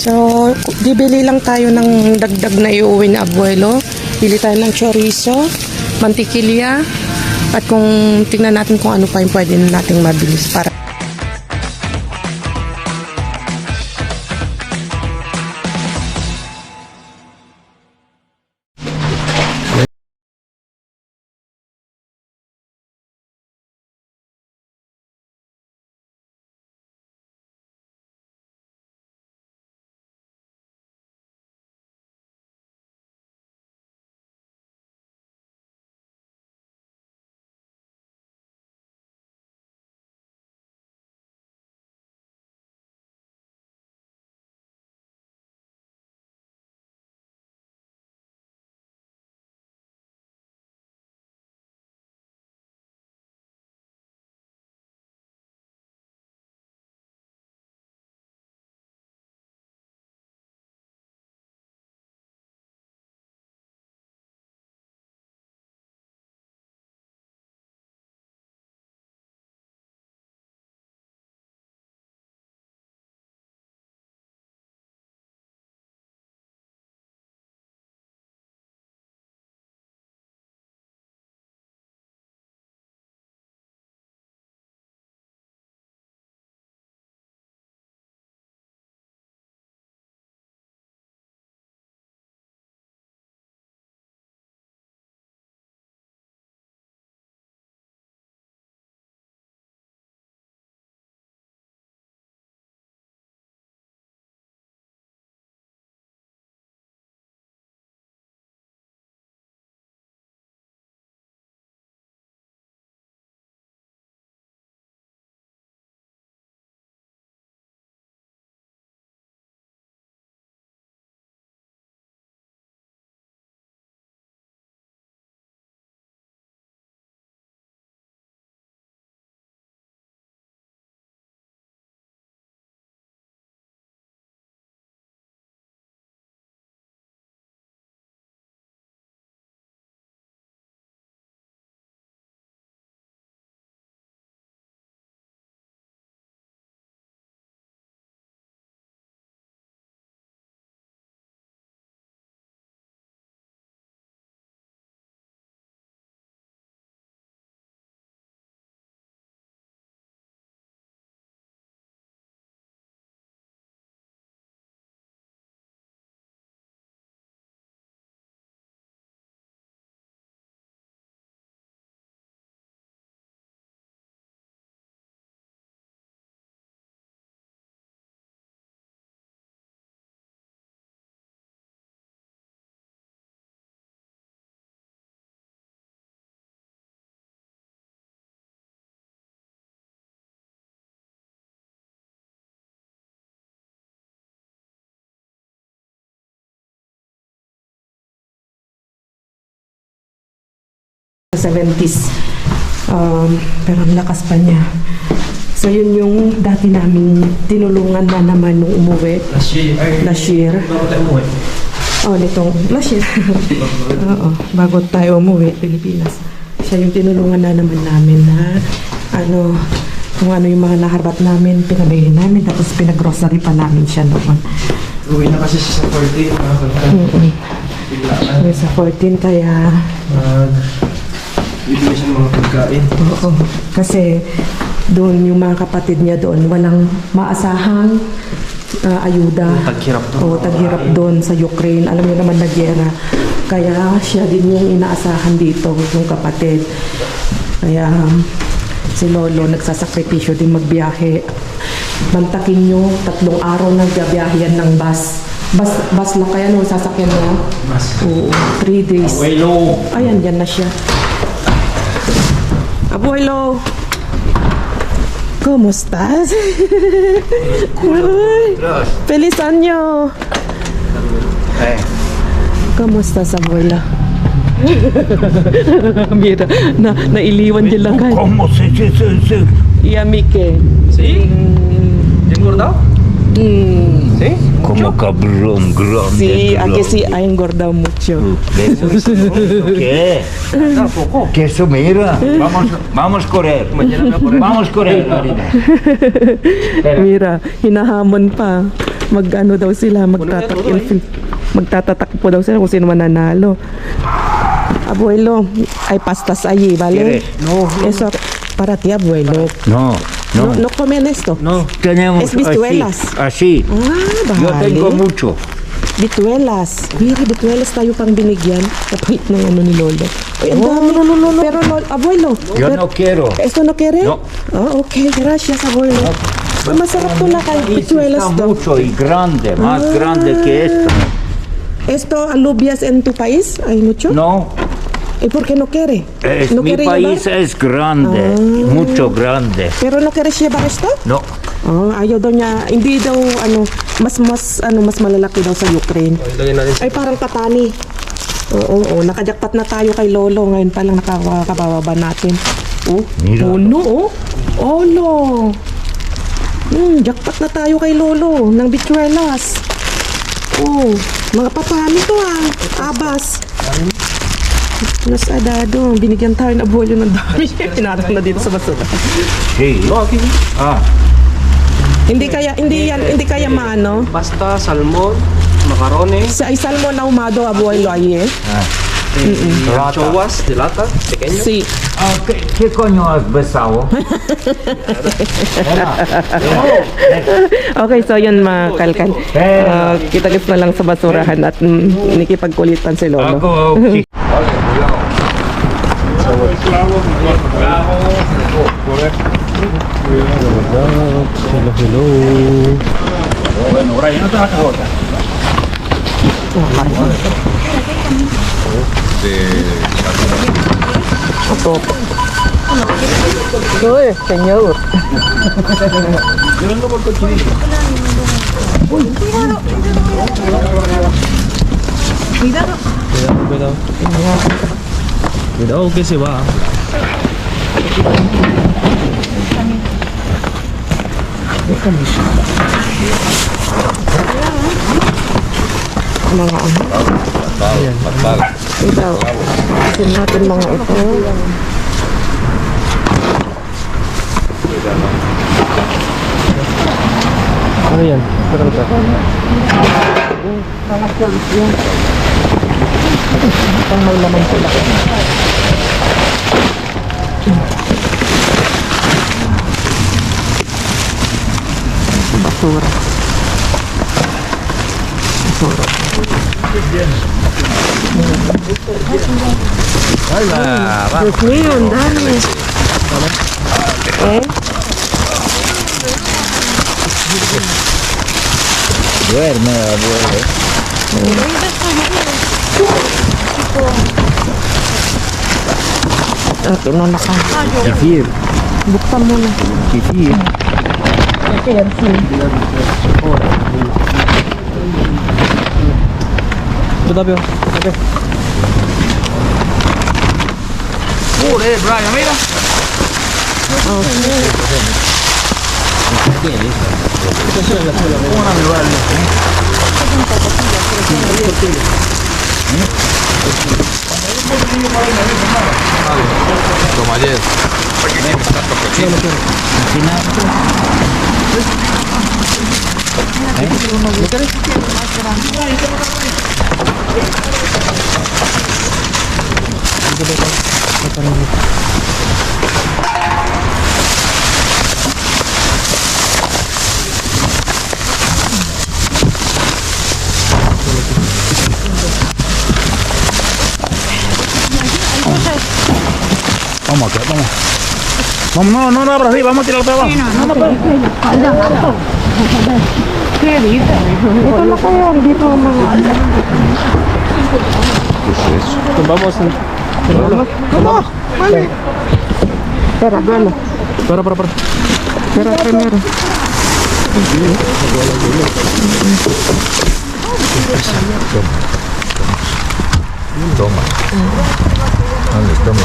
So, bibili lang tayo ng dagdag na iuwi na abuelo. Bili tayo ng chorizo, mantikilya, at kung tingnan natin kung ano pa yung pwede nating mabilis para sa 70s. Pero ang lakas pa niya. So yun yung dati naming tinulungan na naman nung umuwi. Last year. Oh, nitong last year. Oo, bago tayo umuwi, Pilipinas. Siya yung tinulungan na naman namin na kung ano yung mga naharbat namin, pinabili namin, tapos pinag-grocery pa namin siya noon. Uwi na kasi siya sa 14, mga kanta. Uwi sa 14, kaya bibili siya ng mga pagkain. oo, kasi doon yung mga kapatid niya doon, walang maasahang ayuda. Taghirap doon. Oo, taghirap doon sa Ukraine. Alam niyo naman na giyera. Kaya siya din yung inaasahan dito, yung kapatid. Kaya si Lolo nagsasakripisyo din magbiyahe. Mantakin nyo, 3 araw nagbiyahe yan ng bus. Bus lang kaya nung sasakyan niya? Bus. Oo, 3 days. Abuelo! Ayan, yan na siya. Abuelo! ¿Cómo estás? Ay, feliz año! ¿Cómo estás, abuela? Mira, nailiwan din lang kayo. ¿Cómo se? ¿Y a mí qué? ¿Sí? ¿Ya engordado? ¿Sí? Como cabrón grande. Sí, aquí sí ha engordado mucho. ¿Eso qué? Tampoco. Que eso, mira. Vamos a correr. Mañana voy a poner. Vamos a correr, Marina. Mira, hinahamon pa. Mag-ano daw sila, magtatatak po daw sila kung sino mananalo. Abuelo, ay pastas allí, ¿vale? ¿Quieres? No, Eso para ti, abuelo. No, No, no. no comen esto. no. Tenemos Es bisuelas. así. Ah, Yo vale. tengo mucho. Bituelas. Mira, bituelas tayo pang binigyan. Kapalit ng ano ni Lolo. Ay, ang dami. No. Pero, abuelo. Yo pero- no quiero. ¿Esto no quiere? No. Ah, ok. Gracias, abuelo. Ay, masarap to lakay. Este Bituelas está to. mucho y grande, más grande que esto. ¿Esto alubias en tu país? ¿Hay mucho? No, ¿Y por qué no quiere? ¿No mi quiere país llevar? es grande, mucho grande. ¿Pero no quieres llevar esto? No, Ayaw daw niya. Hindi daw, mas malalaki daw sa Ukraine. Lagyan natin Ay, parang katani. Oo, nakajakpat na tayo kay Lolo. Ngayon pa lang nakakababa natin. Oh, Mira. no, oh. Oh, no. Jackpot na tayo kay Lolo ng bituelas. Oh, mga papani to Abas. Mas adado. Binigyan tayo ng abuelo ng dami. Pinatang na dito sa basura. sí. No, aquí. Ah, Hindi kaya maano. Pasta, salmón, macarrones, Sa salmon ahumado, abuelo, ahí, eh. anchoas de lata, pequeño. Sí. ah, ¿qué coño has besado? Okay, so yun mga kalkal. Kita-kits na lang sa basurahan at nikipagkulitan si Lolo. Ako, sí. Uy, senyor. Cuidado que se va. Mga ano. Ito. Isin natin mga ito. Ano yan? Pang may laman sila. Basura. Diyos mío, ang dami. Duerme, abuelo. Ito na naka. Kefir. Buksan mo na. Kefir. Ito tabi. Brian, mira. Vamos acá, vamos. Vamos, no abras ahí, vamos a tirar para abajo. Ito na kayo. Dito ang mga ano. Vamos. Pera, gano. Para. Pera primero. Toma. ¿Dónde estamos?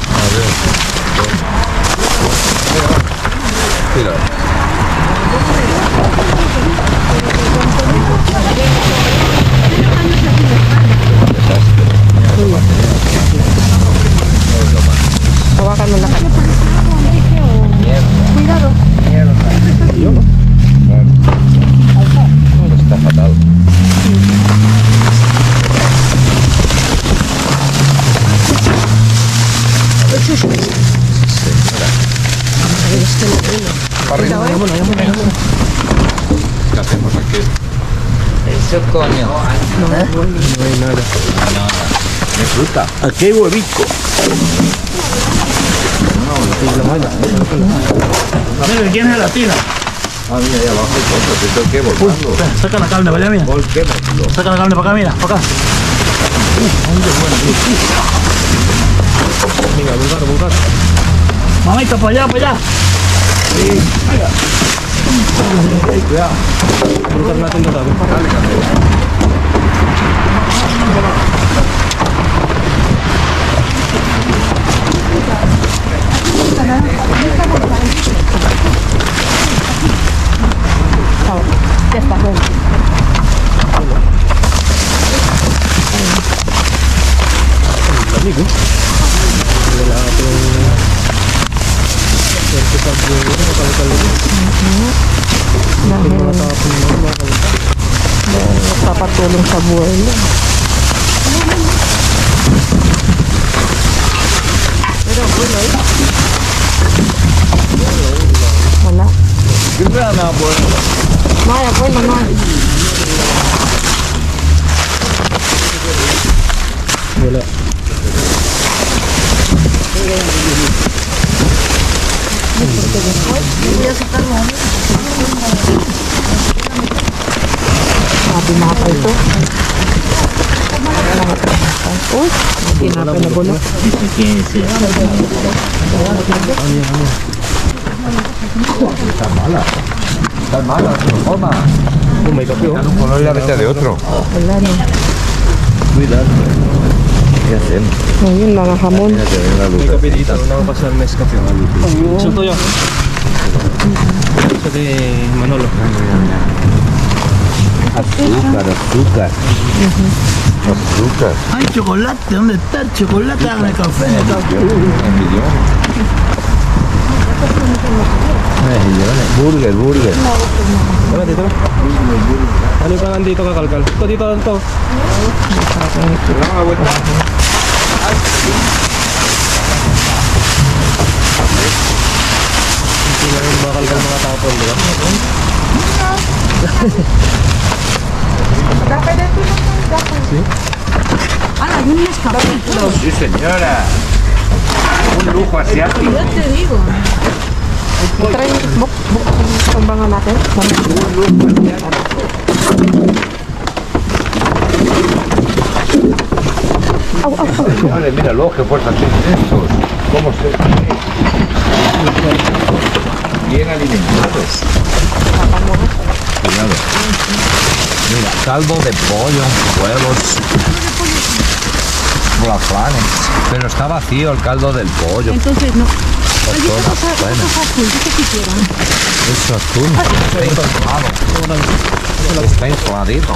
A ver. Mira. Hawakan mo lahat. Mierda. ¿Qué hacemos aquí? Eso coño. No hay nada. ¿De fruta? Aquí hay huevico. Mira, ¿quién es la tira? Ah, mira, ahí abajo hay cosas. Esto hay que volcarlo. Saca la carne, vaya, mira. Volquémoslo. Saca la carne para acá, mira, para acá. Venga, buscar. Mamita, para allá, para allá. Cuidado. Buscar natin ito, Dabi. Dale, Candela. Ya está, bueno. Lamig, oh. Wala akong... Swerte sa buhay. Makalkal ito. Dahil Matapon mo, makalkal. nagpapatulong sa buhay mo. Wala. Gimana na po? Maya, boy, naman. Wala. Sabi mga pa ito. Uy, tinapay na gulo. Está mala, toma. Oh, may kape, oh. No es la vete de otro. Wala na. Cuidado. ¿Qué hacemos? Ngayon, mga hamon. Fíjate, ven la luz. May kape dito. Nakapasal na kape. Ito to yun. Ito de Manolo. Azúcar, azúcar. Azúcar. Ay, chocolate, ¿dónde está el chocolate? Hágame café. Burger, burger. Tara, dito na. Ano pa nandito kakalkal? Ito, dito lang to. Hindi na rin makalkal mga tapon, di ba? Sí, señora. Un lujo asiático. Try, buk, tumbangan natin. Vale, míralo, qué fuerza tienen estos. ¿Cómo se...? Bien alimentados. Cuidado. Mira, caldo de pollo, huevos, flanes. Pero está vacío el caldo del pollo. Entonces, no. Personas buenas. Eso azul. Está inflado. Está infladito.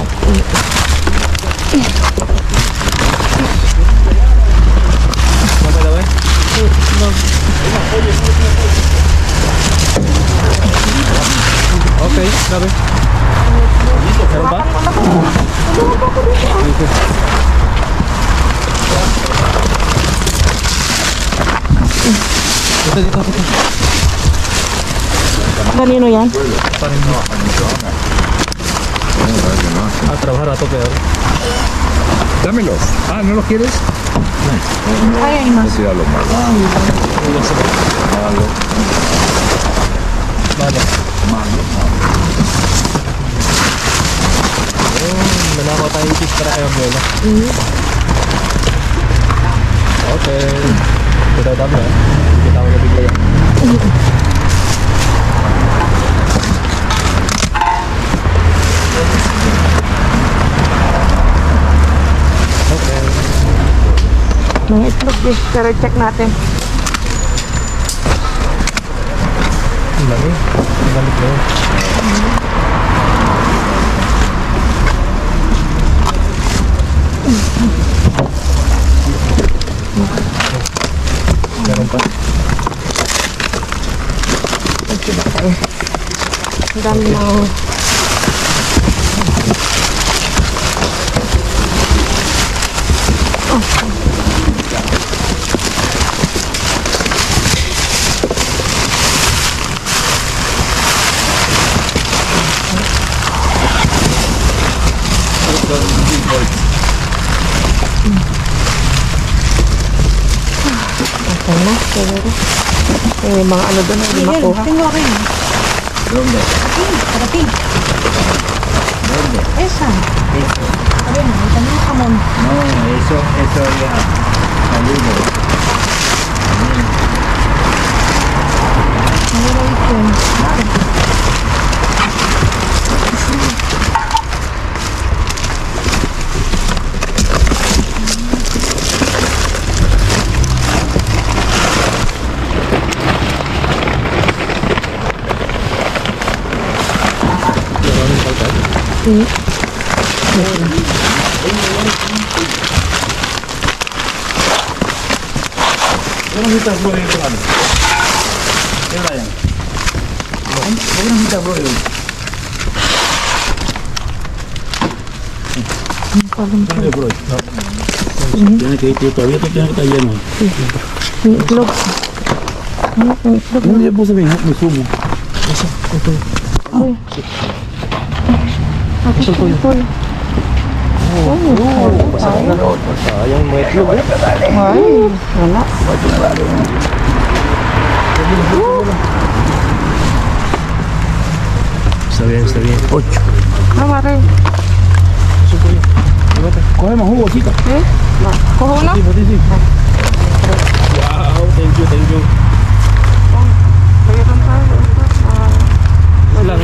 Mamay daw eh? Okay, grabe. Meron ba? Dito. Kanino yan? Ah, trabajar rato peor. Dámelos. Ah, ¿no los quieres? Ay, ay, mas. Sí, a lo malo. Nanakaw tayo yung para kayo mula. Okay. Kita dami ah. Kita ko na bigla yan. Okay. Mga itlog eh. Pero check natin. Ang dami. Ang dami ko yun. Meron pa. Ang dami ng... Eh, mga ano doon, lima ko. Tengo aquí. ¿Dónde? Para ti. ¿Dónde? Esa. A ver, ahí también jamón. No, eso ya salido. A ver, ahí que... Huwag kita bro yung ano. Kaya yan. Huwag kita bro yun. Ano bro? Tiene que ir todavía te tiene que estar lleno. Yung itlog. No le puse mi sumo. Sayang mga itlog. Ay, wala. Está bien. 8. Ah, mare. Coge más jugo, chica. Eh? Kuho na? Sí, sí. Wow, thank you. Mayroon tayo. Lang.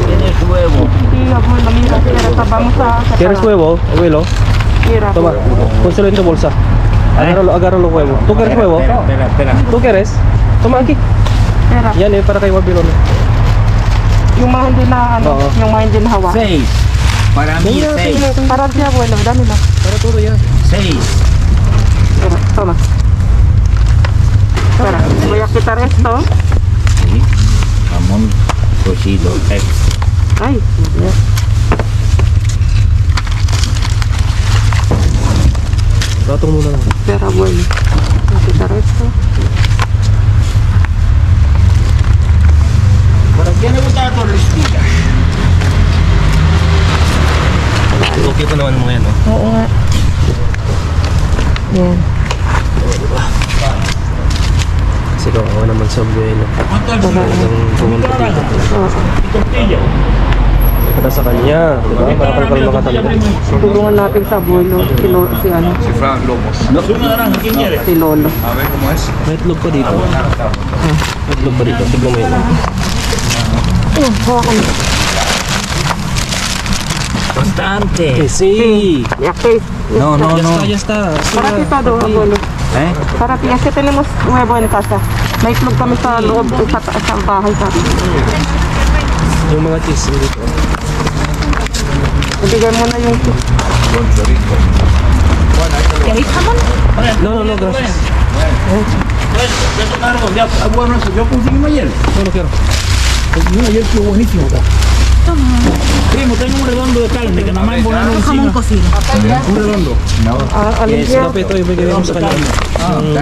¿Tienes huevo? Hindi ako namira. Pero vamos a... ¿Quieres huevo, abuelo? Mira. Toma, pónselo en tu bolsa. Agarra los huevos. ¿Tú quieres huevo? Espera. ¿Tú quieres? Toma aquí. Mira. Yan para kay Wabilon. Yung mga hindi na ano, Oo. yung mga hindi na hawa. 6. Para mí 6. Para si abuelo, dami na. Para todo ya. 6. Mira, toma. Espera, voy a quitar esto. Sí. Jamón cocido extra. Ay, Dios. Ratong muna lang. Espera, abuelo. Voy a quitar esto. ¿Para quién le gusta la torrestica? Okay pa naman mo yan, no? Oo nga. Yan. Kasi kawawa naman sa abuelo. Talagang pumunta dito. Oo. Para sa kanya, di ba? Para kalma ka talaga. Tulungan natin sa abuelo. Si ano? Si Fran Lobos. Si Lolo. A ver cómo es. May itlog pa dito. May itlog pa dito. Tignan mo yun. Hawakan. Bastante. Sí. Ya que. No. Ya está. Para ti todo, abuelo. ¿Eh? Para ti, kasi tenemos huevo en casa. May itlog kami sa loob sa bahay sa Yung mga cheese dito. Ibigay mo na yung ¿Queréis jamón? No, gracias. Ya tocaron, ya, bueno, eso yo conseguí ayer. No quiero. No, ayer estuvo buenísimo acá. Primo, tengo un redondo de carne que nada más ponerlo Jamón encima. cocido. Un redondo. alimpia. Kape ito, ibigay mo sa kanya. Un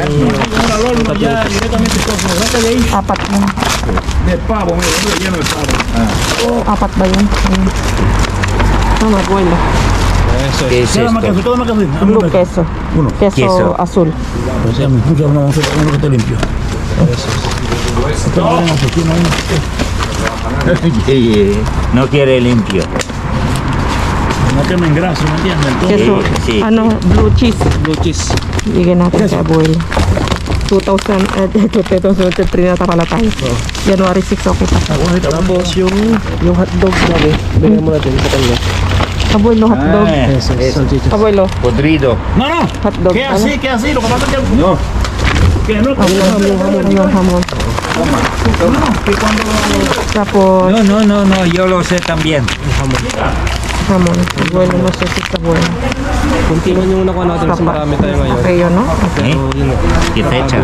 horno ya directamente cocinado. Trata de ahí Apat yun. de pavo, mira, esto lleno de pavo. Apat ba yun? Tama, abuelo. Eso ¿Qué es. es Cada más esto? café, todo más café. Blue queso. Uno. Queso azul. Mucho no, uno que te limpio. No quiere limpio. No que me engrase, ¿me entiendes? Entonces, Queso, Sí. ano, blue cheese. Blue cheese. Bigyan natin kay abuelo. 2023 na pala tayo. January 6, okay pa. Tapos yung hotdog nabi, bigyan mo natin sa kanya. Abuelo, hotdog. Eso, salchicha. Abuelo, Podrido. no, no. hotdog. ¿Qué así? ¿Qué así? Lo que pasa es que... No. Que no, Ayun, hamon. que cuando... Tapos, No, yo lo sé también. hamon. Abuelo, no sé si está bueno. Kuntingan yung nakuha natin kasi marami tayo ngayon. Okay yun, no? ¿Eh? Yun na. ¿Qué fecha?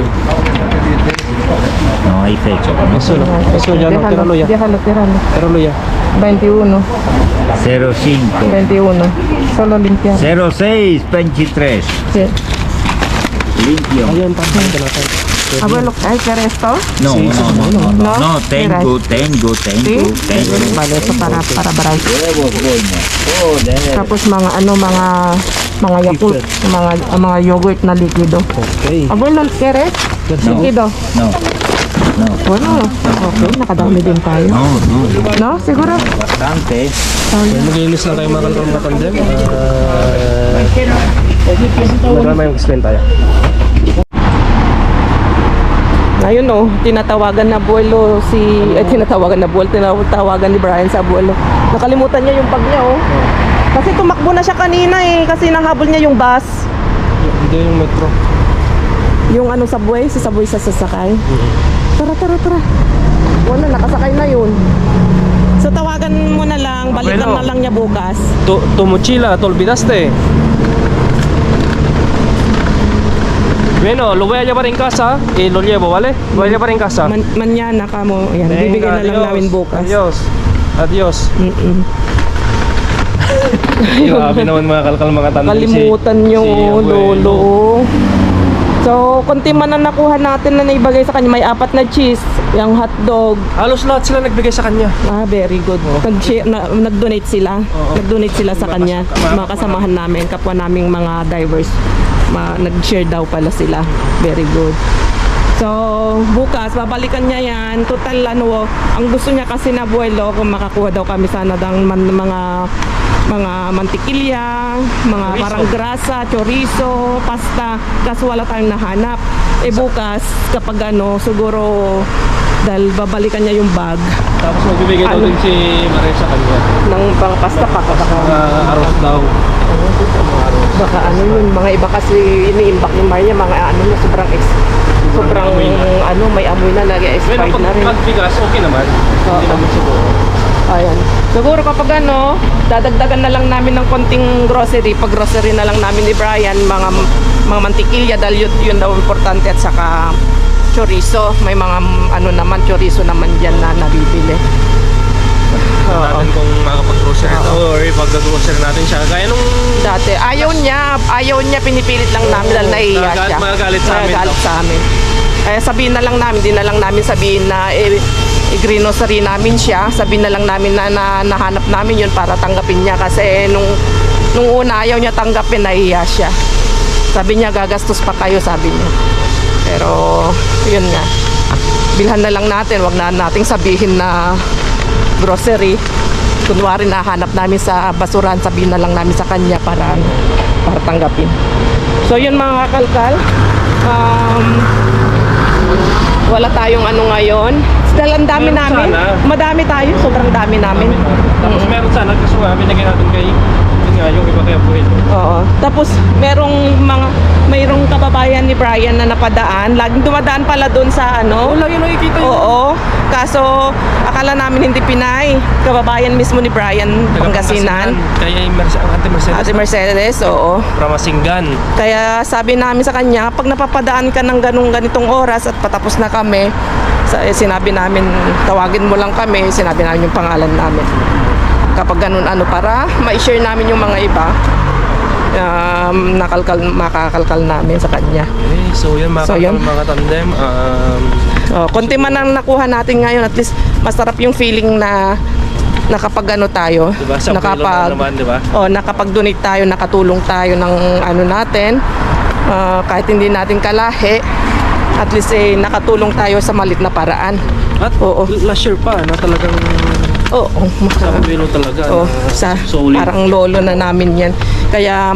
No hay fecha. Eso no. Eso ya no. Tíralo ya. Déjalo. Tíralo ya. 21. 05. 21. Solo limpiar. 06, 23. Sí. Limpio. Ayan, pantay ka natin. Abuelo, ¿hay que hacer esto? No, Sí, no, No, tengo. ¿Sí? Vale, eso para brazo. Huevos, boña. Joder. Tapos mga Mga Yakult, mga yogurt na likido. Okay. Abuelo, ¿quieres? Likido. No. No. Bueno, okay, nakadami din tayo. No, no. No, siguro? Bastante. Mag-iilis lang kayo mga kalkalong matandem. May mag-explain tayo. Ngayon tinatawagan na abuelo tinatawagan ni Brian sa abuelo. Nakalimutan niya yung bag niya Kasi tumakbo na siya kanina kasi nahabol niya yung bus. Hindi yung metro. Yung subway, sa subway sa sasakay. Tara. Wala, nakasakay na yun. So tawagan mo na lang, balikan Abuelo. na lang niya bukas. Tu mochila, te olvidaste. Bueno, lo voy a llevar en casa y lo llevo, ¿vale? Lo voy a llevar en casa. Mañana ka mo, ayan, bibigyan na lang namin bukas. Adios. Mm-mm. Grabe naman mga kalkal mga tanda. Kalimutan nyo, lolo. So, konti man ang nakuha natin na naibagay sa kanya. May 4 na cheese, yung hotdog. Halos lahat sila nagbigay sa kanya. Very good. Nag-donate sila. Nag-donate sila sa kanya. Mga kasamahan namin, kapwa naming mga divers. Nag-share daw pala sila. Very good. So, bukas, babalikan niya yan. Total, ang gusto niya kasi na abuelo, kung makakuha daw kami sana ng mga mantikilya, mga Chorizo. parang grasa, chorizo, pasta, kaso wala tayong nahanap. Bukas, kapag siguro, dahil babalikan niya yung bag Tapos magbibigay daw din si Maria sa kanya. ng pang pasta pa, Mga arroz daw. baka yun, mga iba kasi iniimbak ni Maria, mga sobrang may amoy na, nag-expired na rin. Pag bigas, okay naman. Hindi naman siguro. Ayan. Siguro kapag dadagdagan na lang namin ng konting grocery, pag grocery na lang namin ni Brian, mga mantikilya, dahil yun daw importante, at saka chorizo. May mga chorizo naman dyan na nabibili. Natin kung makapag-grocery ito or ipag-grocery natin siya. Kaya nung Dati, ayaw niya, pinipilit lang namin dahil nahihiya siya. Magagalit sa amin. Magagalit sa amin. Kaya sabihin na lang namin, di na lang namin sabihin na i-grocery namin siya. Sabihin na lang namin na nahanap namin yun para tanggapin niya. Kasi nung una ayaw niya tanggapin, nahihiya siya. Sabi niya, gagastos pa kayo, sabi niya. Pero, yun nga. Bilhan na lang natin, wag na nating sabihin na grocery. Kunwari nahanap namin sa basuran, sabihin na lang namin sa kanya para tanggapin. So yun mga kalkal, wala tayong ngayon. Dahil ang dami Meron namin, sana. madami tayo, sobrang dami namin. Tapos meron sana kasi binigay natin kay yung iba kaya po ito. Oo. Tapos mayroong kababayan ni Brian na napadaan. Laging dumadaan pala doon sa Wala yun nakikita yun. Oo. Kaso akala namin hindi Pinay. Kababayan mismo ni Brian, Pangasinan. Kaya yung Ate Mercedes. Oo. Ramasinggan. Kaya sabi namin sa kanya, pag napapadaan ka ng ganitong oras at patapos na kami, sinabi namin, tawagin mo lang kami, sinabi namin yung pangalan namin. Kapag ganun para ma-share namin yung mga iba, makakalkal namin sa kanya. Okay, so yun So, yun. mga tandem. Konti man ang nakuha natin ngayon, at least masarap yung feeling na nakapag tayo, Diba? Sa Buelo na naman, diba? nakapag-donate tayo, nakatulong tayo ng natin, kahit hindi natin kalahi, at least nakatulong tayo sa malit na paraan. At Oo. last year pa na talagang Oo. sa Buelo talaga. Oh, na solid. parang lolo na namin yan. Kaya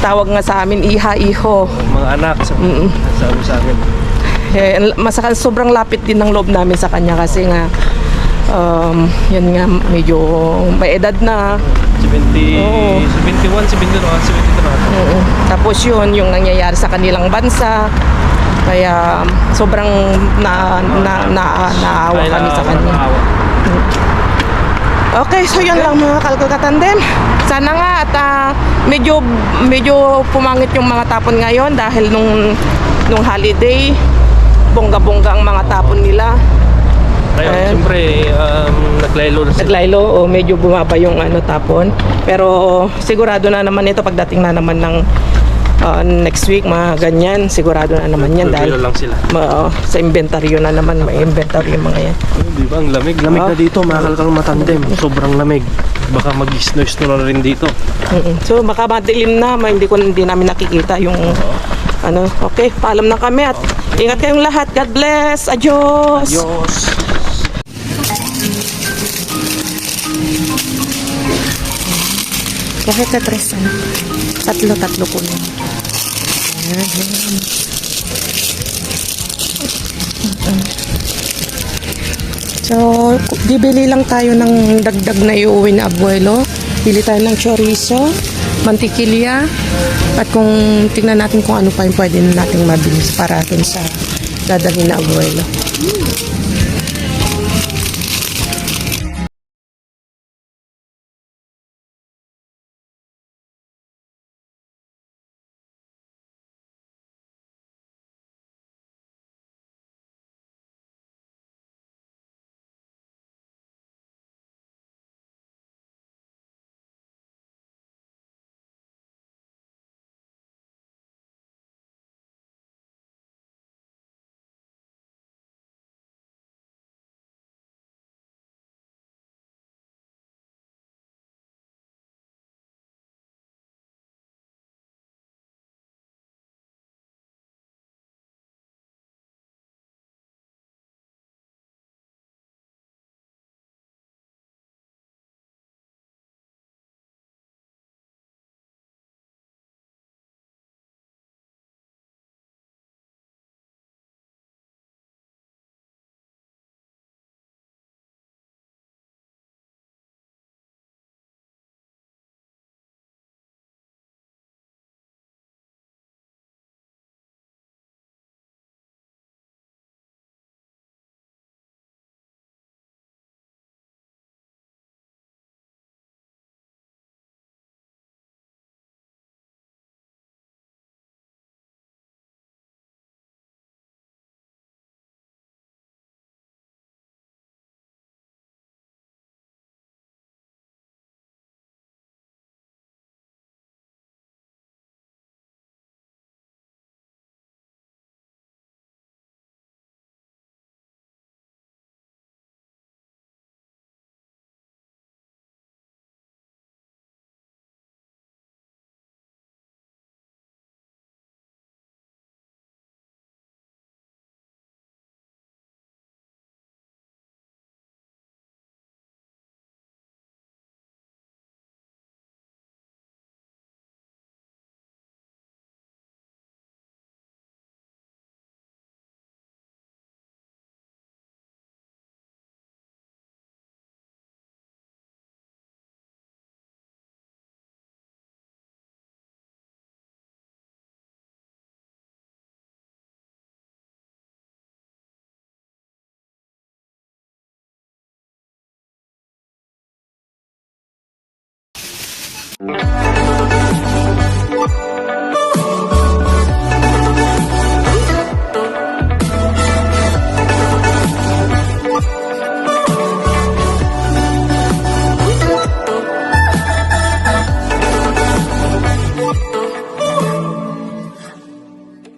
tawag nga sa amin, iha-iho. Mga anak sabi sa akin. Sobrang lapit din ng loob namin sa kanya kasi nga, yan nga, medyo may edad na. 71, 72 na. Tapos yun, yung nangyayari sa kanilang bansa. Kaya sobrang naawa kami sa kanya. Okay, so yun lang mga kalkatandem. Sana nga at medyo pumangit yung mga tapon ngayon dahil nung holiday, bongga-bongga ang mga tapon nila. Kaya Ayan. siyempre, naglaylo na sila. Naglaylo o medyo bumaba yung tapon. Pero sigurado na naman ito pagdating na naman ng next week, mga ganyan, sigurado na naman yan dahil Buelo lang sila. sa inventaryo na naman, may inventaryo yung mga yan. Di ba? Ang lamig. Lamig na dito, mga kalkang matandem. Sobrang lamig. Baka mag-snow na rin dito. So baka madilim na, hindi namin nakikita yung ano. Okay, paalam na kami at ingat kayong lahat. God bless. Adios. Adios. Kahit sa tres, ano? Tatlo ko lang. So, bibili lang tayo ng dagdag na iuwi na abuelo. Bili tayo ng chorizo, mantikilya, at kung tingnan natin kung ano pa yung pwede nating mabili para dun sa dadalhin na abuelo.